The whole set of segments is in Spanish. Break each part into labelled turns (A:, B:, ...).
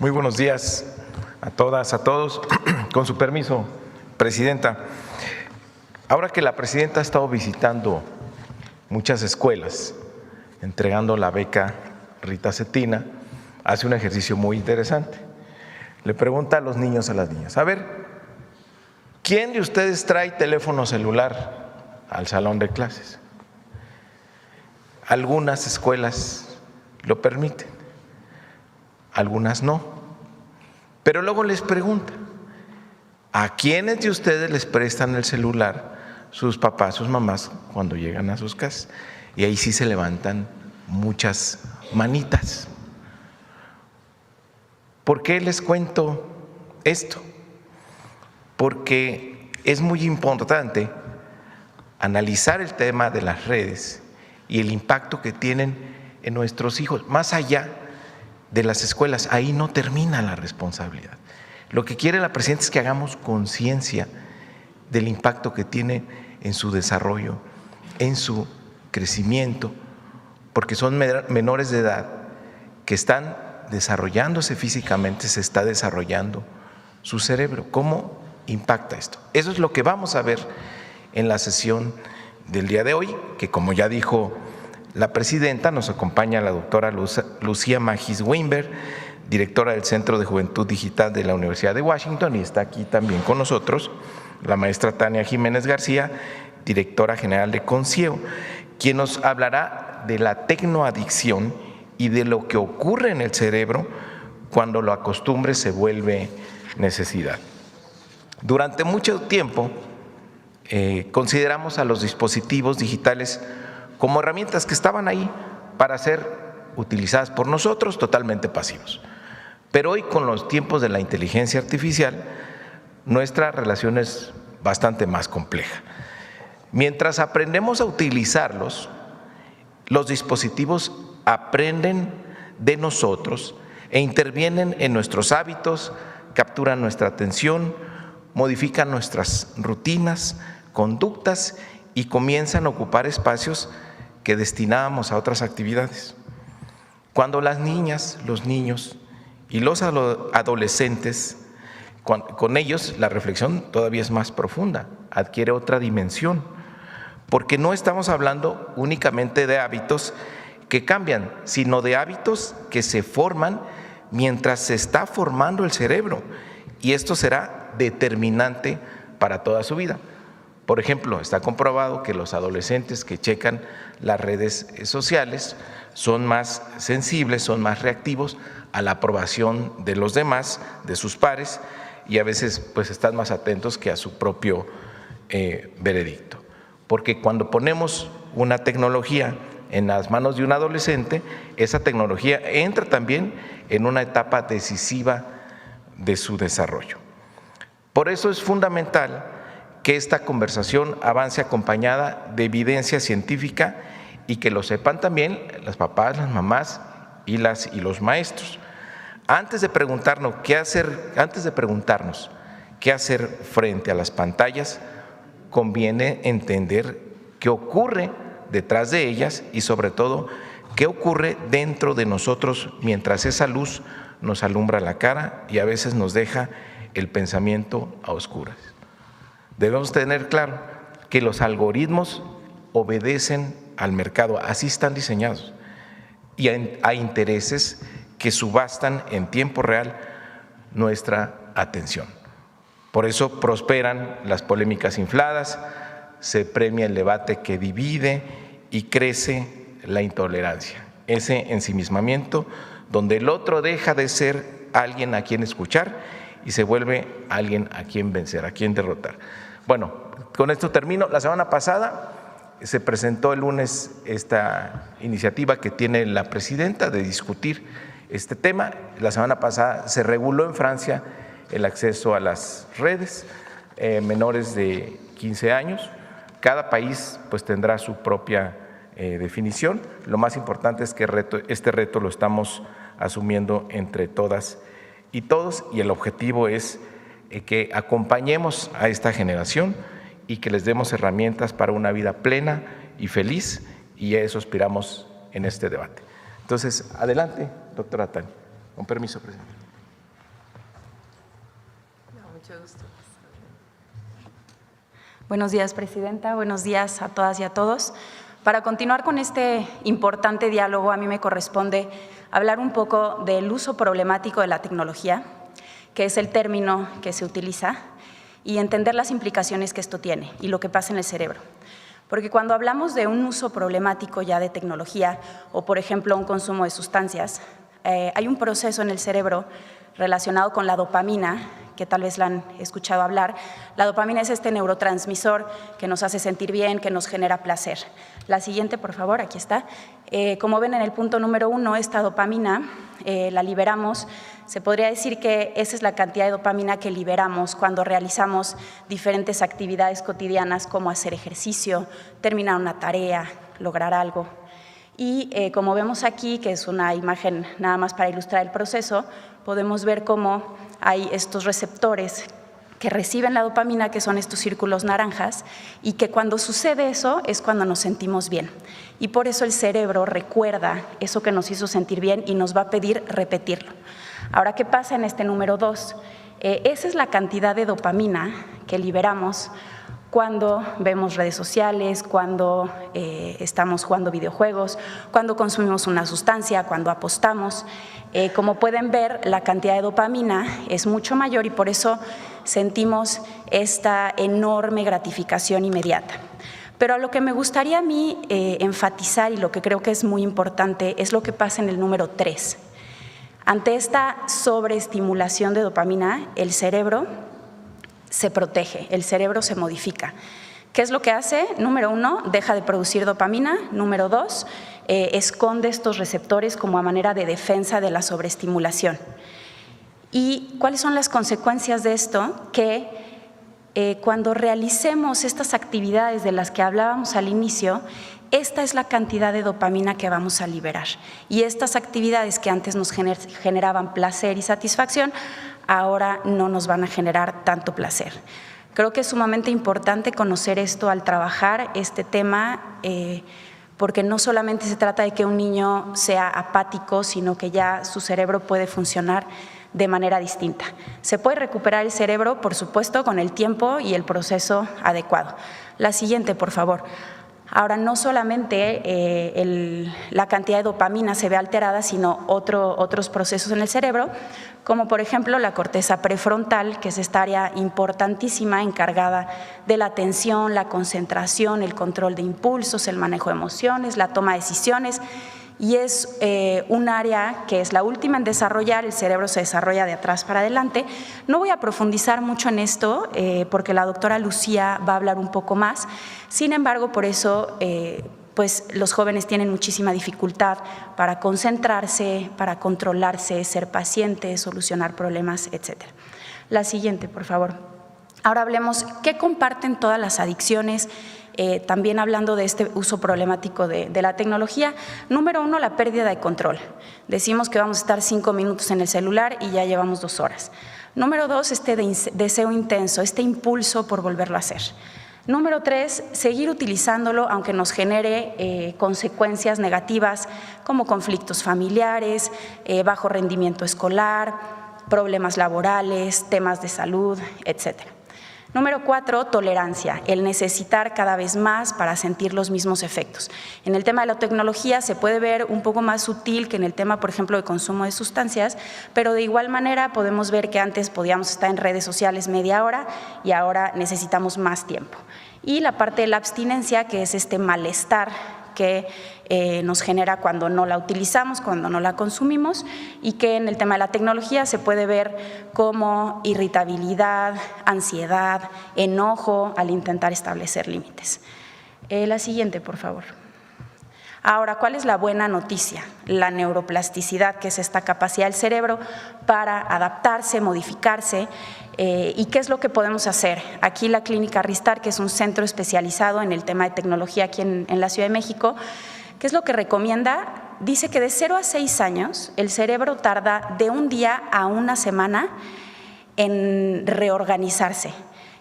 A: Muy buenos días a todas, a todos. Con su permiso, Presidenta. Ahora que la Presidenta ha estado visitando muchas escuelas, entregando la beca Rita Cetina, hace un ejercicio muy interesante. Le pregunta a los niños, a las niñas, a ver, ¿quién de ustedes trae teléfono celular al salón de clases? Algunas escuelas lo permiten, algunas no. Pero luego les pregunta, ¿a quiénes de ustedes les prestan el celular sus papás, sus mamás cuando llegan a sus casas? Y ahí sí se levantan muchas manitas. ¿Por qué les cuento esto? Porque es muy importante analizar el tema de las redes y el impacto que tienen en nuestros hijos, más allá de las escuelas. Ahí no termina la responsabilidad. Lo que quiere la Presidenta es que hagamos conciencia del impacto que tiene en su desarrollo, en su crecimiento, porque son menores de edad que están desarrollándose físicamente, se está desarrollando su cerebro. ¿Cómo impacta esto? Eso es lo que vamos a ver en la sesión del día de hoy, que como ya dijo la Presidenta, nos acompaña la doctora Lucía Magis Weinberg, directora del Centro de Juventud Digital de la Universidad de Washington, y está aquí también con nosotros la maestra Tania Jiménez García, directora general de Concieo, quien nos hablará de la tecnoadicción y de lo que ocurre en el cerebro cuando la costumbre se vuelve necesidad. Durante mucho tiempo consideramos a los dispositivos digitales como herramientas que estaban ahí para ser utilizadas por nosotros, totalmente pasivos. Pero hoy, con los tiempos de la inteligencia artificial, nuestra relación es bastante más compleja. Mientras aprendemos a utilizarlos, los dispositivos aprenden de nosotros e intervienen en nuestros hábitos, capturan nuestra atención, modifican nuestras rutinas, conductas y comienzan a ocupar espacios que destinábamos a otras actividades. Cuando las niñas, los niños y los adolescentes, con ellos la reflexión todavía es más profunda, adquiere otra dimensión, porque no estamos hablando únicamente de hábitos que cambian, sino de hábitos que se forman mientras se está formando el cerebro, y esto será determinante para toda su vida. Por ejemplo, está comprobado que los adolescentes que checan las redes sociales son más sensibles, son más reactivos a la aprobación de los demás, de sus pares, y a veces pues están más atentos que a su propio veredicto. Porque cuando ponemos una tecnología en las manos de un adolescente, esa tecnología entra también en una etapa decisiva de su desarrollo. Por eso es fundamental que esta conversación avance acompañada de evidencia científica y que lo sepan también las papás, las mamás y los maestros. Antes de preguntarnos qué hacer frente a las pantallas, conviene entender qué ocurre detrás de ellas y sobre todo qué ocurre dentro de nosotros mientras esa luz nos alumbra la cara y a veces nos deja el pensamiento a oscuras. Debemos tener claro que los algoritmos obedecen al mercado, así están diseñados, y a intereses que subastan en tiempo real nuestra atención. Por eso prosperan las polémicas infladas, se premia el debate que divide y crece la intolerancia, ese ensimismamiento donde el otro deja de ser alguien a quien escuchar y se vuelve alguien a quien vencer, a quien derrotar. Bueno, con esto termino. La semana pasada se presentó el lunes esta iniciativa que tiene la Presidenta de discutir este tema. La semana pasada se reguló en Francia el acceso a las redes, menores de 15 años. Cada país pues tendrá su propia definición. Lo más importante es que este reto lo estamos asumiendo entre todas y todos, y el objetivo es que acompañemos a esta generación y que les demos herramientas para una vida plena y feliz, y a eso aspiramos en este debate. Entonces, adelante, doctora Tania. Con permiso, Presidente.
B: Mucho gusto.
C: Buenos días, Presidenta. Buenos días a todas y a todos. Para continuar con este importante diálogo, a mí me corresponde hablar un poco del uso problemático de la tecnología, que es el término que se utiliza, y entender las implicaciones que esto tiene y lo que pasa en el cerebro. Porque cuando hablamos de un uso problemático ya de tecnología o, por ejemplo, un consumo de sustancias, hay un proceso en el cerebro relacionado con la dopamina, que tal vez la han escuchado hablar. La dopamina es este neurotransmisor que nos hace sentir bien, que nos genera placer. La siguiente, por favor, aquí está. Como ven en el punto número 1, esta dopamina la liberamos. Se podría decir que esa es la cantidad de dopamina que liberamos cuando realizamos diferentes actividades cotidianas como hacer ejercicio, terminar una tarea, lograr algo. Y como vemos aquí, que es una imagen nada más para ilustrar el proceso, podemos ver cómo hay estos receptores que reciben la dopamina, que son estos círculos naranjas, y que cuando sucede eso es cuando nos sentimos bien. Y por eso el cerebro recuerda eso que nos hizo sentir bien y nos va a pedir repetirlo. Ahora, ¿qué pasa en este número 2? Esa es la cantidad de dopamina que liberamos cuando vemos redes sociales, cuando estamos jugando videojuegos, cuando consumimos una sustancia, cuando apostamos. Como pueden ver, la cantidad de dopamina es mucho mayor y por eso sentimos esta enorme gratificación inmediata. Pero a lo que me gustaría a mí enfatizar y lo que creo que es muy importante es lo que pasa en el número 3. Ante esta sobreestimulación de dopamina, el cerebro se protege, el cerebro se modifica. ¿Qué es lo que hace? Número 1, deja de producir dopamina. Número 2, esconde estos receptores como a manera de defensa de la sobreestimulación. ¿Y cuáles son las consecuencias de esto? Que cuando realicemos estas actividades de las que hablábamos al inicio, esta es la cantidad de dopamina que vamos a liberar. Y estas actividades que antes nos generaban placer y satisfacción, ahora no nos van a generar tanto placer. Creo que es sumamente importante conocer esto al trabajar este tema, porque no solamente se trata de que un niño sea apático, sino que ya su cerebro puede funcionar de manera distinta. Se puede recuperar el cerebro, por supuesto, con el tiempo y el proceso adecuado. La siguiente, por favor. Ahora, no solamente la cantidad de dopamina se ve alterada, sino otros procesos en el cerebro, como por ejemplo la corteza prefrontal, que es esta área importantísima encargada de la atención, la concentración, el control de impulsos, el manejo de emociones, la toma de decisiones. Y es un área que es la última en desarrollar, el cerebro se desarrolla de atrás para adelante. No voy a profundizar mucho en esto porque la doctora Lucía va a hablar un poco más. Sin embargo, por eso pues los jóvenes tienen muchísima dificultad para concentrarse, para controlarse, ser pacientes, solucionar problemas, etc. La siguiente, por favor. Ahora hablemos qué comparten todas las adicciones. También hablando de este uso problemático de la tecnología. Número 1, la pérdida de control. Decimos que vamos a estar 5 minutos en el celular y ya llevamos 2 horas. Número 2, este deseo intenso, este impulso por volverlo a hacer. Número 3, seguir utilizándolo aunque nos genere consecuencias negativas como conflictos familiares, bajo rendimiento escolar, problemas laborales, temas de salud, etcétera. Número 4, tolerancia, el necesitar cada vez más para sentir los mismos efectos. En el tema de la tecnología se puede ver un poco más sutil que en el tema, por ejemplo, de consumo de sustancias, pero de igual manera podemos ver que antes podíamos estar en redes sociales media hora y ahora necesitamos más tiempo. Y la parte de la abstinencia, que es este malestar que nos genera cuando no la utilizamos, cuando no la consumimos, y que en el tema de la tecnología se puede ver como irritabilidad, ansiedad, enojo al intentar establecer límites. La siguiente, por favor. Ahora, ¿cuál es la buena noticia? La neuroplasticidad, que es esta capacidad del cerebro para adaptarse, modificarse. ¿Y qué es lo que podemos hacer? Aquí la Clínica Ristar, que es un centro especializado en el tema de tecnología aquí en la Ciudad de México, ¿qué es lo que recomienda? Dice que de 0 a 6 años el cerebro tarda de un día a una semana en reorganizarse.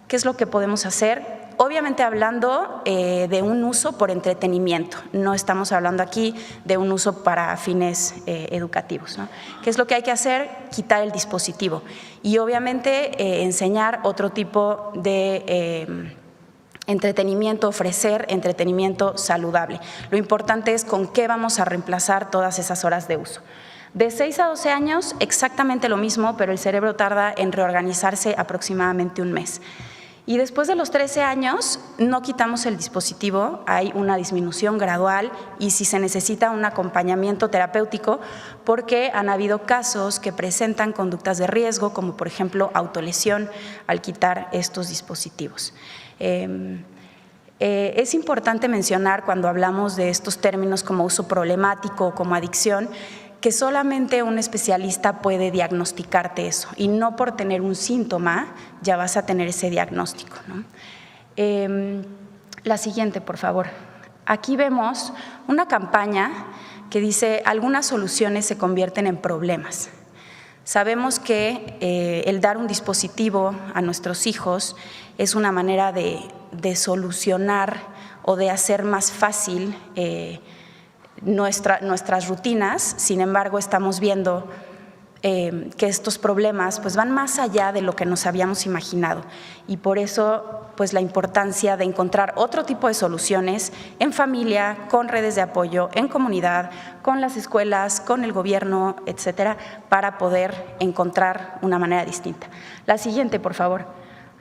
C: ¿Qué es lo que podemos hacer? obviamente hablando de un uso por entretenimiento, no estamos hablando aquí de un uso para fines educativos, ¿no? ¿Qué es lo que hay que hacer? Quitar el dispositivo y obviamente enseñar otro tipo de entretenimiento, ofrecer entretenimiento saludable. Lo importante es con qué vamos a reemplazar todas esas horas de uso. De 6 a 12 años, exactamente lo mismo, pero el cerebro tarda en reorganizarse aproximadamente un mes. Y después de los 13 años, no quitamos el dispositivo, hay una disminución gradual y si se necesita un acompañamiento terapéutico, porque han habido casos que presentan conductas de riesgo, como por ejemplo autolesión al quitar estos dispositivos. Es importante mencionar cuando hablamos de estos términos como uso problemático o como adicción, que solamente un especialista puede diagnosticarte eso y no por tener un síntoma ya vas a tener ese diagnóstico, ¿no? La siguiente, por favor. Aquí vemos una campaña que dice algunas soluciones se convierten en problemas. Sabemos que el dar un dispositivo a nuestros hijos es una manera de solucionar o de hacer más fácil nuestras rutinas. Sin embargo, estamos viendo que estos problemas pues, van más allá de lo que nos habíamos imaginado y por eso pues, la importancia de encontrar otro tipo de soluciones en familia, con redes de apoyo, en comunidad, con las escuelas, con el gobierno, etcétera, para poder encontrar una manera distinta. La siguiente, por favor.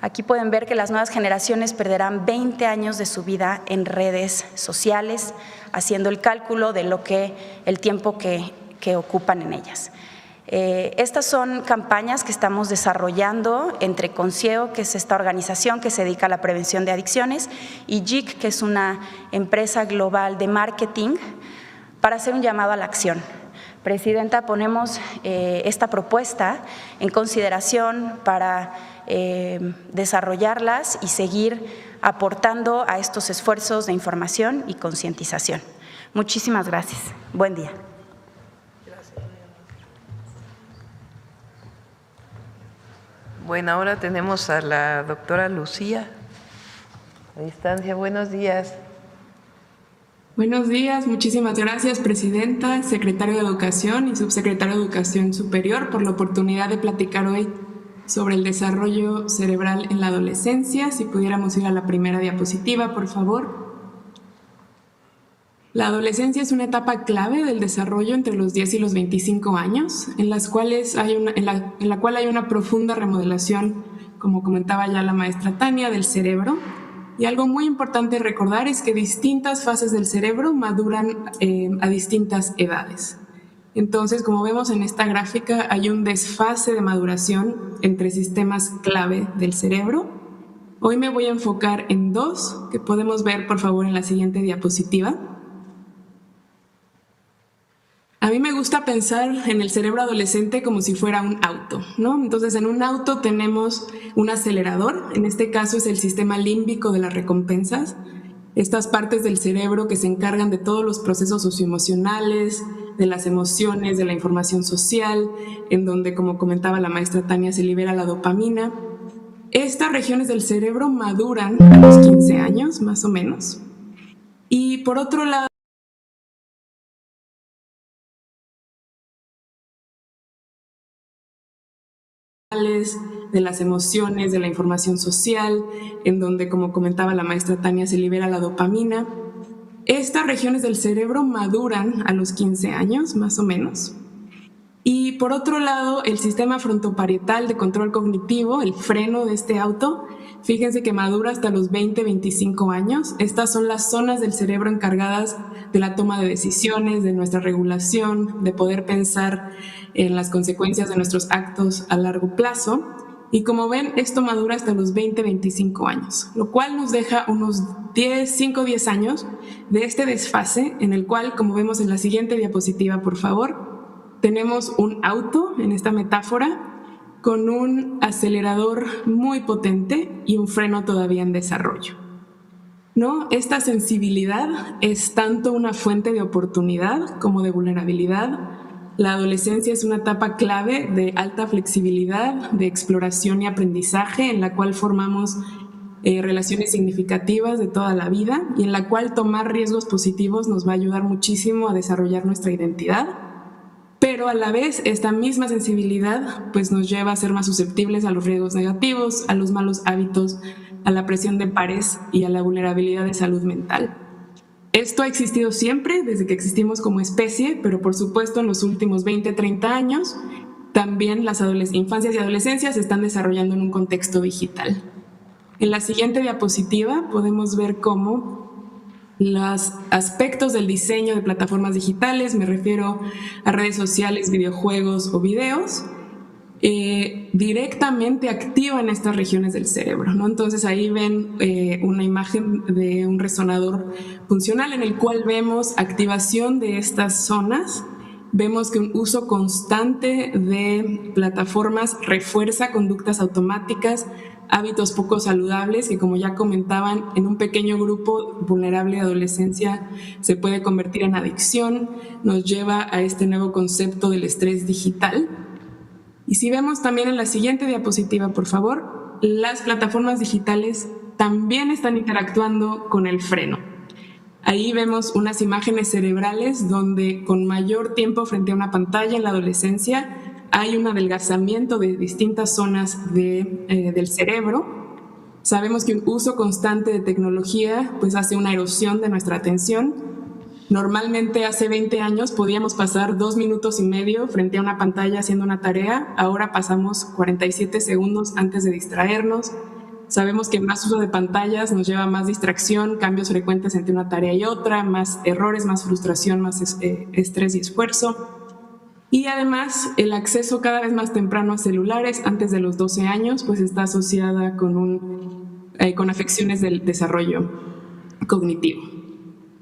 C: Aquí pueden ver que las nuevas generaciones perderán 20 años de su vida en redes sociales, haciendo el cálculo de el tiempo que ocupan en ellas. Estas son campañas que estamos desarrollando entre Concieo, que es esta organización que se dedica a la prevención de adicciones, y JIC, que es una empresa global de marketing, para hacer un llamado a la acción. Presidenta, ponemos esta propuesta en consideración para desarrollarlas y seguir aportando a estos esfuerzos de información y concientización. Muchísimas gracias. Buen día.
B: Bueno, ahora tenemos a la doctora Lucía a distancia. Buenos días.
D: Buenos días, muchísimas gracias, Presidenta, Secretario de Educación y Subsecretario de Educación Superior por la oportunidad de platicar hoy sobre el desarrollo cerebral en la adolescencia. Si pudiéramos ir a la primera diapositiva, por favor. La adolescencia es una etapa clave del desarrollo entre los 10 y los 25 años, en la cual hay una profunda remodelación, como comentaba ya la maestra Tania, del cerebro. Y algo muy importante recordar es que distintas fases del cerebro maduran a distintas edades. Entonces, como vemos en esta gráfica, hay un desfase de maduración entre sistemas clave del cerebro. Hoy me voy a enfocar en dos, que podemos ver, por favor, en la siguiente diapositiva. A mí me gusta pensar en el cerebro adolescente como si fuera un auto, ¿no? Entonces, en un auto tenemos un acelerador, en este caso es el sistema límbico de las recompensas, estas partes del cerebro que se encargan de todos los procesos socioemocionales, de las emociones, de la información social, en donde, como comentaba la maestra Tania, se libera la dopamina. Estas regiones del cerebro maduran a los 15 años, más o menos. Y por otro lado, de las emociones, de la información social, en donde, como comentaba la maestra Tania, se libera la dopamina. Estas regiones del cerebro maduran a los 15 años, más o menos. Y por otro lado, el sistema frontoparietal de control cognitivo, el freno de este auto, fíjense que madura hasta los 20-25 años. Estas son las zonas del cerebro encargadas de la toma de decisiones, de nuestra regulación, de poder pensar en las consecuencias de nuestros actos a largo plazo. Y como ven, esto madura hasta los 20-25 años, lo cual nos deja unos 5-10 años de este desfase en el cual, como vemos en la siguiente diapositiva, por favor, tenemos un auto, en esta metáfora, con un acelerador muy potente y un freno todavía en desarrollo, ¿no? Esta sensibilidad es tanto una fuente de oportunidad como de vulnerabilidad. La adolescencia es una etapa clave de alta flexibilidad, de exploración y aprendizaje, en la cual formamos relaciones significativas de toda la vida y en la cual tomar riesgos positivos nos va a ayudar muchísimo a desarrollar nuestra identidad. Pero a la vez esta misma sensibilidad pues nos lleva a ser más susceptibles a los riesgos negativos, a los malos hábitos, a la presión de pares y a la vulnerabilidad de salud mental. Esto ha existido siempre desde que existimos como especie, pero por supuesto en los últimos 20, 30 años también las infancias y adolescencias se están desarrollando en un contexto digital. En la siguiente diapositiva podemos ver cómo los aspectos del diseño de plataformas digitales, me refiero a redes sociales, videojuegos o videos, directamente activan estas regiones del cerebro, ¿no? Entonces ahí ven una imagen de un resonador funcional en el cual vemos activación de estas zonas. Vemos que un uso constante de plataformas refuerza conductas automáticas, hábitos poco saludables que, como ya comentaban, en un pequeño grupo vulnerable de adolescencia se puede convertir en adicción, nos lleva a este nuevo concepto del estrés digital. Y si vemos también en la siguiente diapositiva, por favor, las plataformas digitales también están interactuando con el freno. Ahí vemos unas imágenes cerebrales donde con mayor tiempo frente a una pantalla en la adolescencia hay un adelgazamiento de distintas zonas del cerebro. Sabemos que un uso constante de tecnología pues hace una erosión de nuestra atención. Normalmente hace 20 años podíamos pasar 2 minutos y medio frente a una pantalla haciendo una tarea, ahora pasamos 47 segundos antes de distraernos. Sabemos que más uso de pantallas nos lleva a más distracción, cambios frecuentes entre una tarea y otra, más errores, más frustración, más estrés y esfuerzo. Y además, el acceso cada vez más temprano a celulares antes de los 12 años pues está asociada con afecciones del desarrollo cognitivo.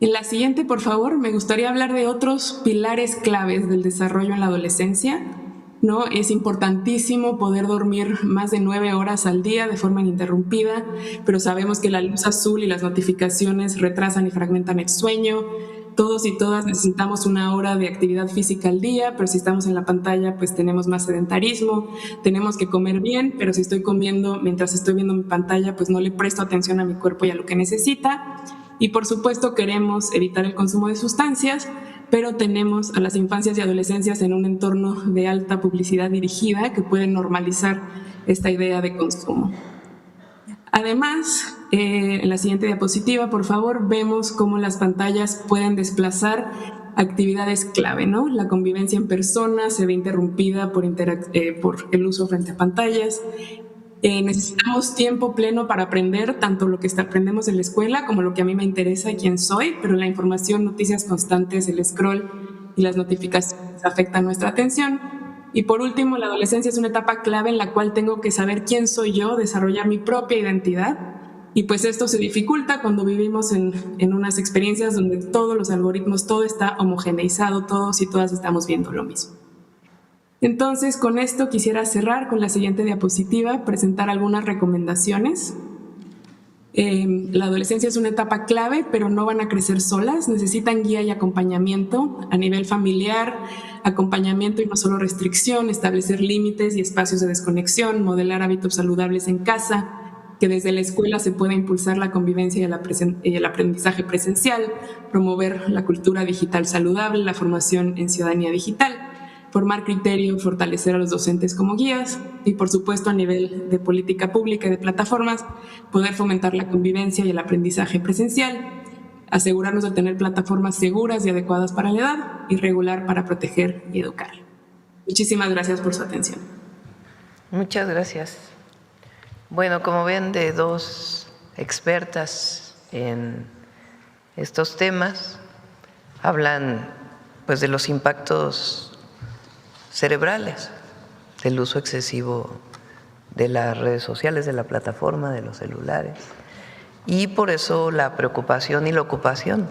D: En la siguiente, por favor, me gustaría hablar de otros pilares claves del desarrollo en la adolescencia, ¿no? Es importantísimo poder dormir más de 9 horas al día de forma ininterrumpida, pero sabemos que la luz azul y las notificaciones retrasan y fragmentan el sueño. Todos y todas necesitamos 1 hora de actividad física al día, pero si estamos en la pantalla pues tenemos más sedentarismo, tenemos que comer bien, pero si estoy comiendo mientras estoy viendo mi pantalla pues no le presto atención a mi cuerpo y a lo que necesita. Y por supuesto queremos evitar el consumo de sustancias, pero tenemos a las infancias y adolescencias en un entorno de alta publicidad dirigida que puede normalizar esta idea de consumo. Además, en la siguiente diapositiva, por favor, vemos cómo las pantallas pueden desplazar actividades clave, ¿no? La convivencia en persona se ve interrumpida por el uso frente a pantallas. Necesitamos tiempo pleno para aprender tanto lo que aprendemos en la escuela como lo que a mí me interesa y quién soy, pero la información, noticias constantes, el scroll y las notificaciones afectan nuestra atención. Y por último, la adolescencia es una etapa clave en la cual tengo que saber quién soy yo, desarrollar mi propia identidad. Y pues esto se dificulta cuando vivimos en unas experiencias donde todos los algoritmos, todo está homogeneizado, todos y todas estamos viendo lo mismo. Entonces, con esto quisiera cerrar con la siguiente diapositiva, presentar algunas recomendaciones. La adolescencia es una etapa clave, pero no van a crecer solas, necesitan guía y acompañamiento a nivel familiar, acompañamiento y no solo restricción, establecer límites y espacios de desconexión, modelar hábitos saludables en casa, que desde la escuela se pueda impulsar la convivencia y el aprendizaje presencial, promover la cultura digital saludable, la formación en ciudadanía digital, formar criterio, fortalecer a los docentes como guías y, por supuesto, a nivel de política pública y de plataformas, poder fomentar la convivencia y el aprendizaje presencial, asegurarnos de tener plataformas seguras y adecuadas para la edad y regular para proteger y educar. Muchísimas gracias por su atención.
B: Muchas gracias. Bueno, como ven, de 2 expertas en estos temas, hablan pues de los impactos cerebrales del uso excesivo de las redes sociales, de la plataforma, de los celulares, y por eso la preocupación y la ocupación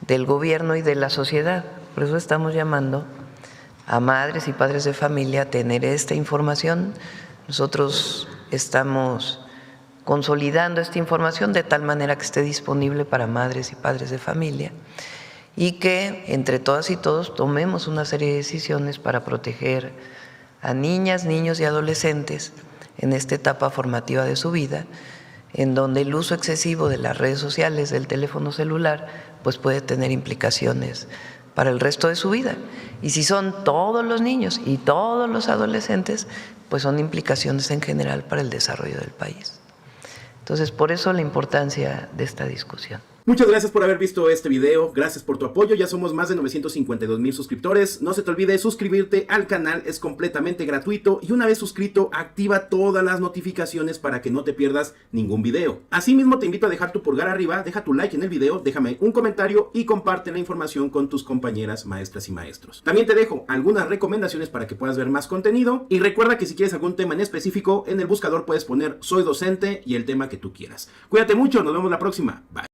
B: del gobierno y de la sociedad. Por eso estamos llamando a madres y padres de familia a tener esta información. Nosotros estamos consolidando esta información de tal manera que esté disponible para madres y padres de familia y que entre todas y todos tomemos una serie de decisiones para proteger a niñas, niños y adolescentes en esta etapa formativa de su vida, en donde el uso excesivo de las redes sociales, del teléfono celular, pues puede tener implicaciones para el resto de su vida. Y si son todos los niños y todos los adolescentes, pues son implicaciones en general para el desarrollo del país. Entonces, por eso la importancia de esta discusión.
E: Muchas gracias por haber visto este video, gracias por tu apoyo, ya somos más de 952,000 suscriptores, no se te olvide suscribirte al canal, es completamente gratuito y una vez suscrito activa todas las notificaciones para que no te pierdas ningún video. Asimismo te invito a dejar tu pulgar arriba, deja tu like en el video, déjame un comentario y comparte la información con tus compañeras maestras y maestros. También te dejo algunas recomendaciones para que puedas ver más contenido y recuerda que si quieres algún tema en específico en el buscador puedes poner soy docente y el tema que tú quieras. Cuídate mucho, nos vemos la próxima, bye.